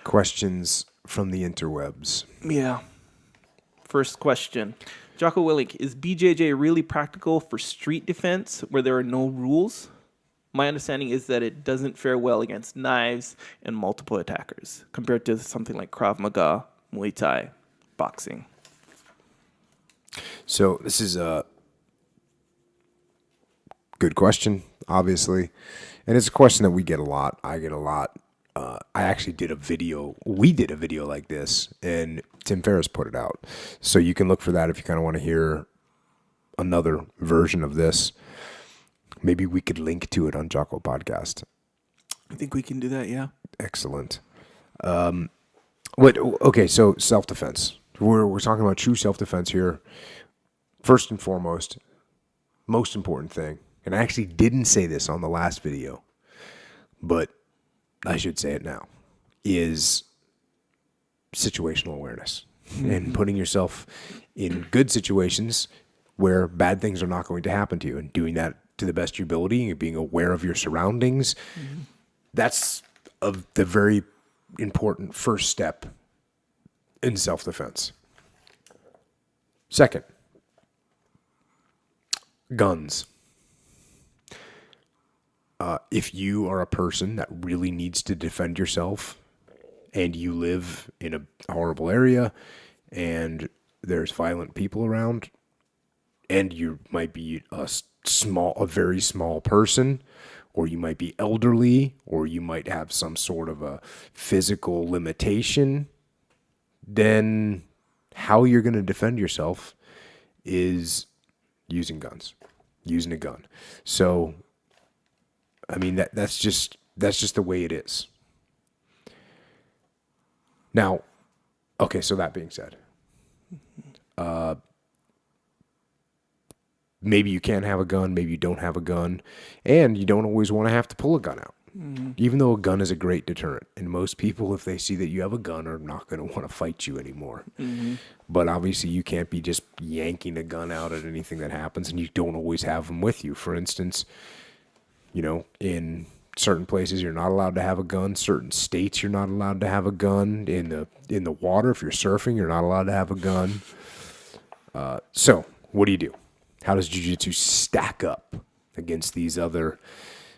Questions from the interwebs. Yeah. First question. Jocko Willink, is BJJ really practical for street defense where there are no rules? My understanding is that it doesn't fare well against knives and multiple attackers compared to something like Krav Maga, Muay Thai, boxing. So this is a good question, obviously. And it's a question that we get a lot. I get a lot. I actually did a video. We did a video like this, and Tim Ferriss put it out. So you can look for that if you kind of want to hear another version of this. Maybe we could link to it on Jocko Podcast. I think we can do that, yeah. Excellent. So self-defense. We're talking about true self-defense here. First and foremost, most important thing, and I actually didn't say this on the last video, but I should say it now, is situational awareness and putting yourself in good situations where bad things are not going to happen to you, and doing that to the best of your ability and being aware of your surroundings. That's the very important first step in self-defense. Second, guns. If you are a person that really needs to defend yourself and you live in a horrible area and there's violent people around and you might be a very small person, or you might be elderly, or you might have some sort of a physical limitation, then how you're going to defend yourself is using a gun. So, I mean, that's just the way it is. Now, okay, so that being said, maybe you can't have a gun, maybe you don't have a gun, and you don't always want to have to pull a gun out. Even though a gun is a great deterrent. And most people, if they see that you have a gun, are not going to want to fight you anymore. But obviously, you can't be just yanking a gun out at anything that happens, and you don't always have them with you. For instance, in certain places, you're not allowed to have a gun. Certain states, you're not allowed to have a gun. In the water, if you're surfing, you're not allowed to have a gun. So, what do? How does jiu-jitsu stack up against these other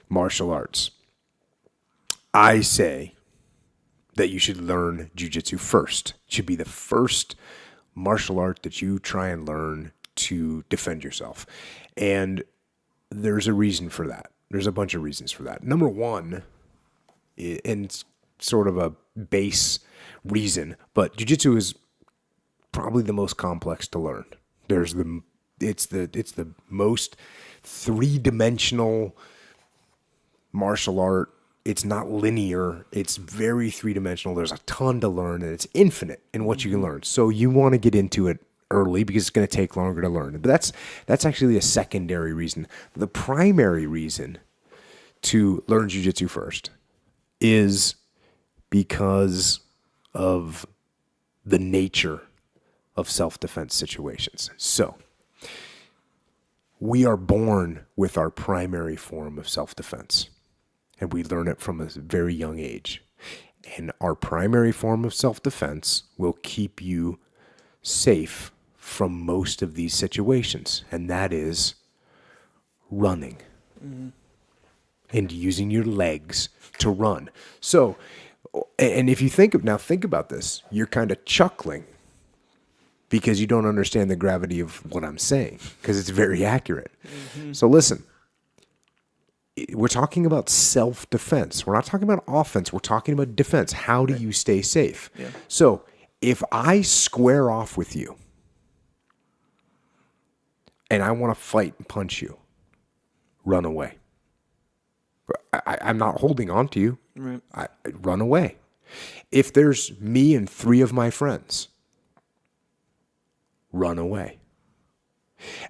martial arts? I say that you should learn jiu-jitsu first. It should be the first martial art that you try and learn to defend yourself. And there's a reason for that. There's a bunch of reasons for that. Number one, and it's sort of a base reason, but jiu-jitsu is probably the most complex to learn. It's the most three-dimensional martial art. It's not linear. It's very three-dimensional. There's a ton to learn, and it's infinite in what you can learn. So you want to get into it early because it's going to take longer to learn. But that's actually a secondary reason. The primary reason to learn jiu-jitsu first is because of the nature of self-defense situations. So we are born with our primary form of self-defense, and we learn it from a very young age. And our primary form of self-defense will keep you safe from most of these situations, and that is running and using your legs to run. So, and if you think about this, you're kind of chuckling because you don't understand the gravity of what I'm saying, because it's very accurate. So listen, we're talking about self-defense. We're not talking about offense. We're talking about defense. How do you stay safe? Yeah. So if I square off with you and I want to fight and punch you, run away. I'm not holding on to you. Right. Run away. If there's me and 3 of my friends, run away.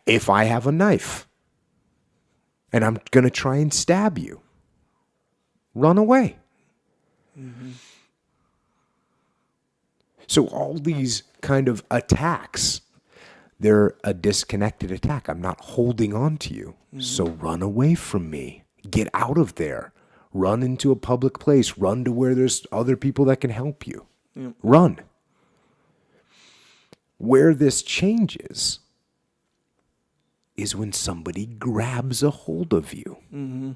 If I have a knife and I'm going to try and stab you, run away. So all these kind of attacks, they're a disconnected attack. I'm not holding on to you. So run away from me. Get out of there. Run into a public place. Run to where there's other people that can help you. Yep. Run. Where this changes is when somebody grabs a hold of you. Mm-hmm.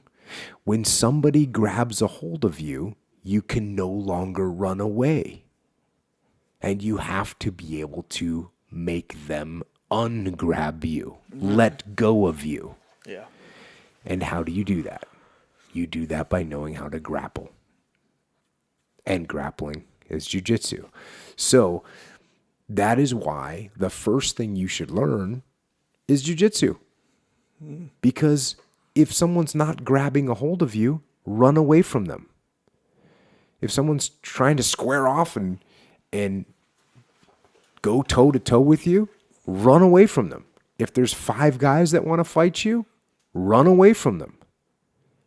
When somebody grabs a hold of you, you can no longer run away. And you have to be able to make them ungrab you, let go of you. Yeah. And how do you do that? You do that by knowing how to grapple. And grappling is jiu-jitsu. So that is why the first thing you should learn is jiu-jitsu. Because if someone's not grabbing a hold of you, run away from them. If someone's trying to square off and go toe-to-toe with you, run away from them. If there's 5 guys that want to fight you, run away from them.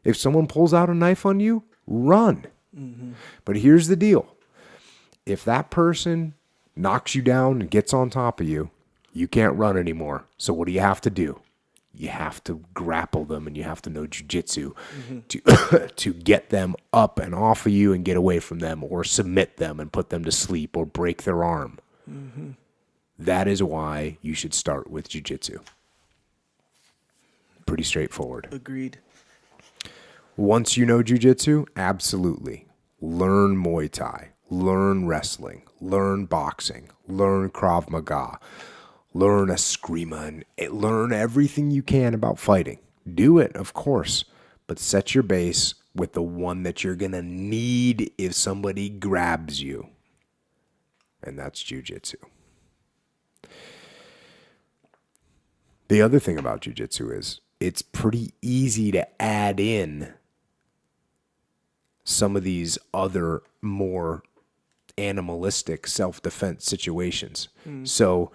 If someone pulls out a knife on you, run. Mm-hmm. But here's the deal. If that person knocks you down and gets on top of you, you can't run anymore. So what do you have to do? You have to grapple them, and you have to know jiu-jitsu to get them up and off of you and get away from them, or submit them and put them to sleep, or break their arm. Mm-hmm. That is why you should start with jiu-jitsu. Pretty straightforward. Agreed. Once you know jiu-jitsu, absolutely. Learn Muay Thai. Learn wrestling. Learn boxing. Learn Krav Maga. Learn Eskrima. And learn everything you can about fighting. Do it, of course. But set your base with the one that you're going to need if somebody grabs you. And that's jiu-jitsu. The other thing about jiu-jitsu is it's pretty easy to add in some of these other more animalistic self-defense situations. So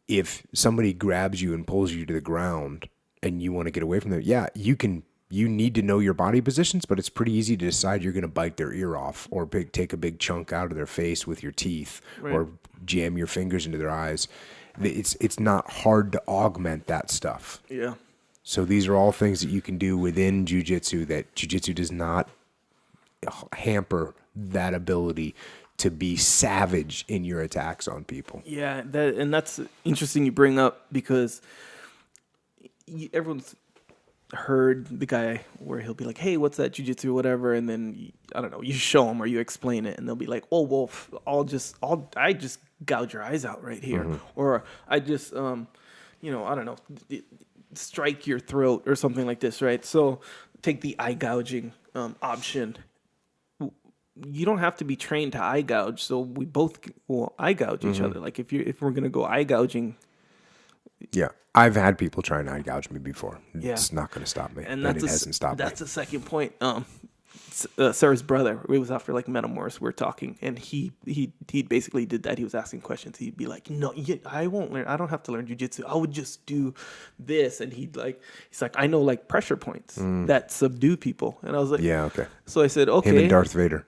if somebody grabs you and pulls you to the ground and you want to get away from them, yeah, you need to know your body positions, but it's pretty easy to decide you're going to bite their ear off, or take a big chunk out of their face with your teeth, right, or jam your fingers into their eyes. It's not hard to augment that stuff. Yeah. So these are all things that you can do within jiu-jitsu that jiu-jitsu does not hamper that ability to be savage in your attacks on people. Yeah, that's interesting you bring up, because everyone's heard the guy where he'll be like, hey, what's that jiu-jitsu or whatever, and then I don't know, you show them or you explain it, and they'll be like, oh, well, I just gouge your eyes out right here, mm-hmm, or I just I don't know, strike your throat or something like this, right? So take the eye gouging option. You don't have to be trained to eye gouge, so we both will eye gouge each other. Like if we're gonna go eye gouging. Yeah, I've had people try and eye gouge me before. Yeah. It's not going to stop me, and it hasn't stopped me. That's the second point. Sarah's brother, it was after like Metamours, we were talking, and he basically did that. He was asking questions. He'd be like, no, I won't learn. I don't have to learn jiu-jitsu. I would just do this. And he's like, I know like pressure points that subdue people. And I was like, yeah, okay. So I said, okay. Him and Darth Vader.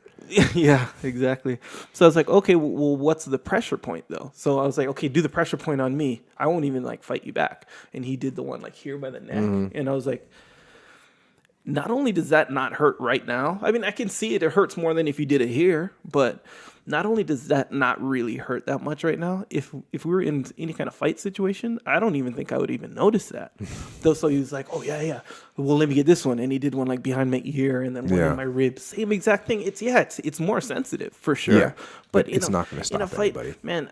Yeah, exactly. So I was like, okay, well, what's the pressure point though? So I was like, okay, do the pressure point on me. I won't even like fight you back. And he did the one like here by the neck. Mm-hmm. And I was like, not only does that not hurt right now, I mean, I can see it hurts more than if you did it here, but not only does that not really hurt that much right now, if we were in any kind of fight situation, I don't even think I would even notice that. So he was like, oh, yeah, well, let me get this one. And he did one like behind my ear and then one in my ribs. Same exact thing. It's more sensitive for sure. Yeah, but it's not going to stop fight, anybody. Man,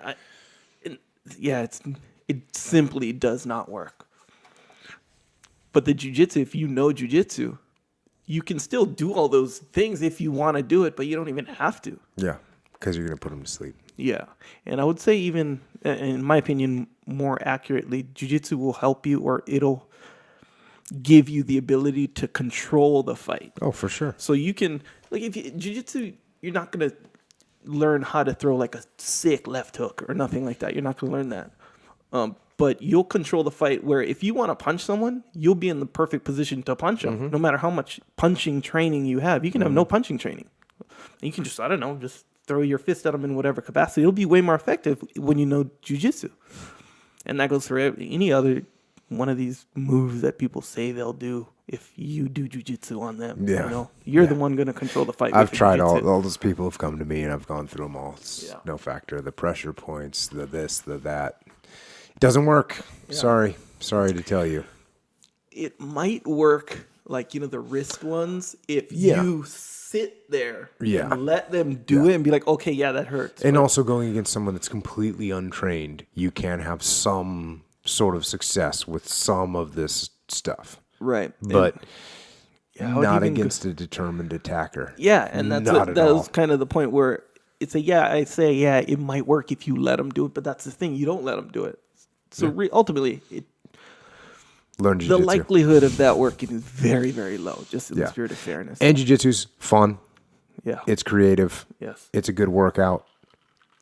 it simply does not work. But the jiu-jitsu, if you know jiu-jitsu, you can still do all those things if you want to do it, but you don't even have to. Yeah, because you're going to put them to sleep. Yeah. And I would say even, in my opinion, more accurately, jiu-jitsu will help you, or it'll give you the ability to control the fight. Oh, for sure. So you can, like, if jiu-jitsu, you're not going to learn how to throw like a sick left hook or nothing like that. You're not going to learn that. But you'll control the fight, where if you want to punch someone, you'll be in the perfect position to punch them, mm-hmm, no matter how much punching training you have. You can have no punching training. You can just, just throw your fist at them in whatever capacity. It'll be way more effective when you know jiu-jitsu. And that goes for any other one of these moves that people say they'll do if you do jujitsu on them. Yeah. You know, you're the one going to control the fight. I've with tried jujitsu. all those people have come to me, and I've gone through them all. It's no factor. The pressure points, the this, the that. It doesn't work. Yeah. Sorry to tell you. It might work, like, you know, the wrist ones, if you sit there and let them do it and be like, okay, yeah, that hurts. And also going against someone that's completely untrained, you can have some sort of success with some of this stuff. Right. But not against a determined attacker. Yeah, and that was kind of the point where it's it might work if you let them do it, but that's the thing, you don't let them do it. So ultimately, learn jiu-jitsu. The likelihood of that working is very, very low, just in the spirit of fairness. And jiu-jitsu's fun. Yeah. It's creative. Yes. It's a good workout.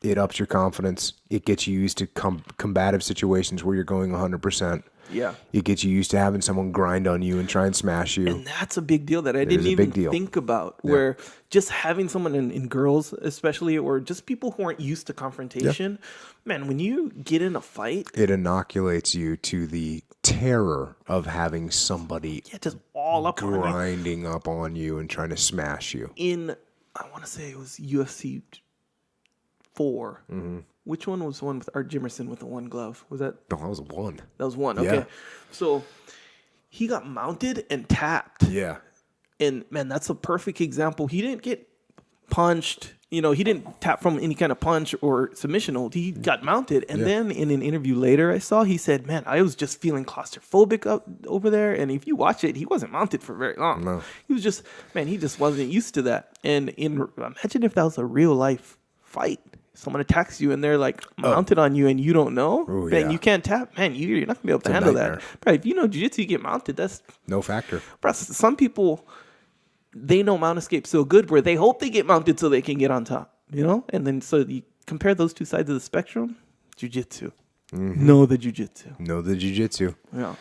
It ups your confidence. It gets you used to combative situations where you're going 100%. Yeah. It gets you used to having someone grind on you and try and smash you. And that's a big deal that I didn't even think about, where just having someone in girls especially, or just people who aren't used to confrontation, man, when you get in a fight, it inoculates you to the terror of having somebody just all up grinding up on you and trying to smash you. I want to say it was UFC 4. Mm-hmm. Which one was the one with Art Jimerson with the one glove? Was that? No, that was one. That was one. Okay. Yeah. So he got mounted and tapped. Yeah. And man, that's a perfect example. He didn't get punched. You know, he didn't tap from any kind of punch or submission hold. He got mounted. And then in an interview later I saw, he said, man, I was just feeling claustrophobic up over there. And if you watch it, he wasn't mounted for very long. No. He was just, he just wasn't used to that. And imagine if that was a real life fight. Someone attacks you and they're like mounted on you and you don't know, man, you can't tap. Man, you're not going to be able to handle that. Bro, if you know jiu-jitsu, you get mounted. That's no factor. Bro, some people, they know mount escape so good where they hope they get mounted so they can get on top, you know? And then so you compare those two sides of the spectrum, jiu-jitsu. Mm-hmm. Know the jiu-jitsu. Know the jiu-jitsu. Yeah.